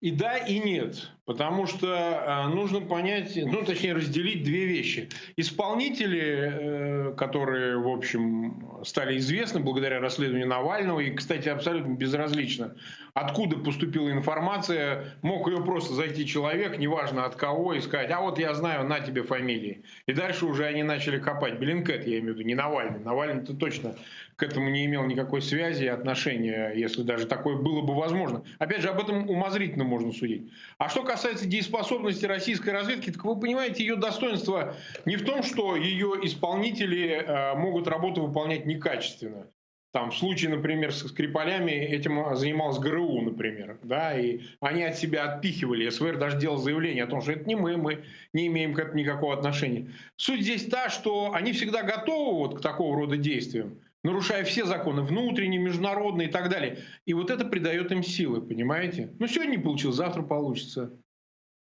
И да, и нет. Потому что нужно понять, ну, точнее, разделить две вещи. Исполнители, которые, в общем, стали известны благодаря расследованию Навального, и, кстати, абсолютно безразлично, откуда поступила информация, мог ее просто зайти человек, неважно от кого, и сказать: а вот я знаю, на тебе фамилии. И дальше уже они начали копать. Беллинкет, я имею в виду, не Навальный. Навальный-то точно к этому не имел никакой связи и отношения, если даже такое было бы возможно. Опять же, об этом умозрительно можно судить. А что касается дееспособности российской разведки, так вы понимаете, ее достоинство не в том, что ее исполнители могут работу выполнять некачественно. Там, в случае, например, с Скрипалями этим занималась ГРУ, например, да, и они от себя отпихивали. СВР даже делал заявление о том, что это не мы не имеем к этому никакого отношения. Суть здесь та, что они всегда готовы вот к такого рода действиям, нарушая все законы, внутренние, международные и так далее. И вот это придает им силы, понимаете? Ну, сегодня не получилось, завтра получится.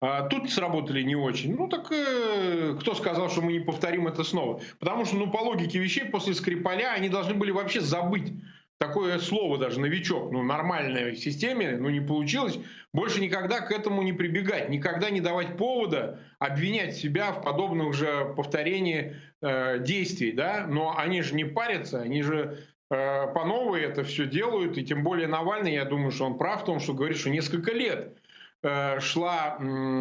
А тут сработали не очень. Ну так кто сказал, что мы не повторим это снова? Потому что, ну, по логике вещей, после Скрипаля они должны были вообще забыть такое слово даже «новичок». Ну, в нормальной системе, ну, не получилось. Больше никогда к этому не прибегать. Никогда не давать повода обвинять себя в подобных же повторении действий. Да? Но они же не парятся, они же по новой это все делают. И тем более Навальный, я думаю, что он прав в том, что говорит, что несколько лет шла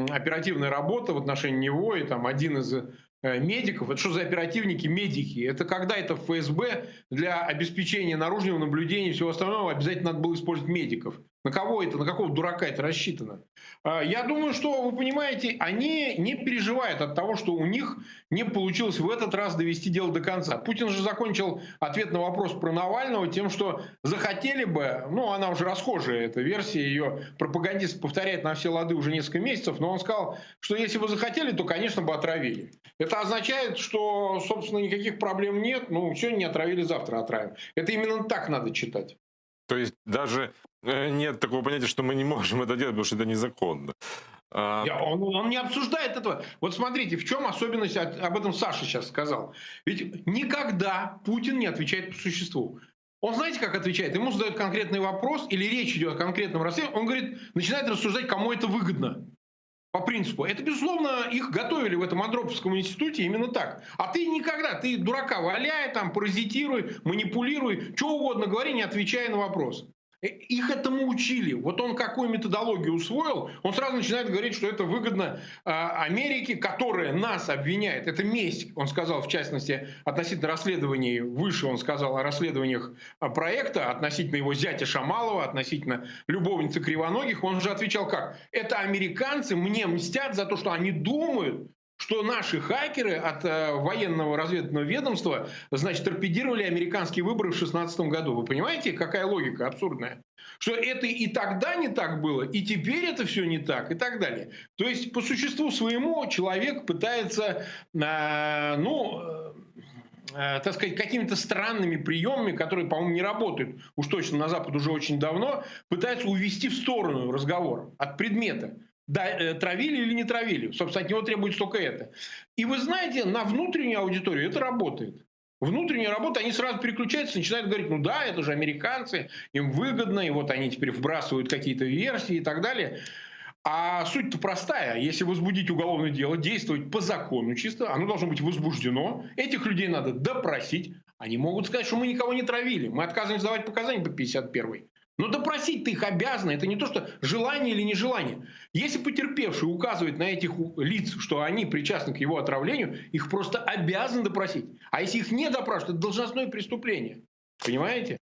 оперативная работа в отношении него, и там один из медиков, это что за оперативники, медики? Это когда это в ФСБ для обеспечения наружного наблюдения и всего остального обязательно надо было использовать медиков. На кого это, на какого дурака это рассчитано? Я думаю, что, вы понимаете, они не переживают от того, что у них не получилось в этот раз довести дело до конца. Путин же закончил ответ на вопрос про Навального тем, что захотели бы, ну, она уже расхожая, эта версия, ее пропагандист повторяет на все лады уже несколько месяцев, но он сказал, что если бы захотели, то, конечно, бы отравили. Это означает, что, собственно, никаких проблем нет, ну, сегодня не отравили, завтра отравим. Это именно так надо читать. То есть даже нет такого понятия, что мы не можем это делать, потому что это незаконно. Он не обсуждает этого. Вот смотрите, в чем особенность, об этом Саша сейчас сказал. Ведь никогда Путин не отвечает по существу. Он, знаете, как отвечает? Ему задают конкретный вопрос, или речь идет о конкретном расследовании, он говорит, начинает рассуждать, кому это выгодно. По принципу. Это, безусловно, их готовили в этом Андроповском институте именно так. А ты никогда, ты дурака валяй, там, паразитируй, манипулируй, что угодно говори, не отвечая на вопрос. Их этому учили. Вот он какую методологию усвоил, он сразу начинает говорить, что это выгодно Америке, которая нас обвиняет. Это месть, он сказал, в частности, относительно расследований, выше он сказал о расследованиях проекта, относительно его зятя Шамалова, относительно любовницы Кривоногих. Он же отвечал как? Это американцы мне мстят за то, что они думают, что наши хакеры от военного разведывательного ведомства, значит, торпедировали американские выборы в 2016 году. Вы понимаете, какая логика абсурдная? Что это и тогда не так было, и теперь это все не так, и так далее. То есть, по существу своему, человек пытается, так сказать, какими-то странными приемами, которые, по-моему, не работают уж точно на Запад уже очень давно, пытается увести в сторону разговор от предмета. Да, травили или не травили. Собственно, от него требуется только это. И вы знаете, на внутреннюю аудиторию это работает. Внутренняя работа, они сразу переключаются, начинают говорить, ну да, это же американцы, им выгодно, и вот они теперь вбрасывают какие-то версии и так далее. А суть-то простая. Если возбудить уголовное дело, действовать по закону чисто, оно должно быть возбуждено. Этих людей надо допросить. Они могут сказать, что мы никого не травили. Мы отказываемся давать показания по 51-й. Но допросить-то их обязаны. Это не то, что желание или нежелание. Если потерпевший указывает на этих лиц, что они причастны к его отравлению, их просто обязаны допросить. А если их не допрашивают, это должностное преступление. Понимаете?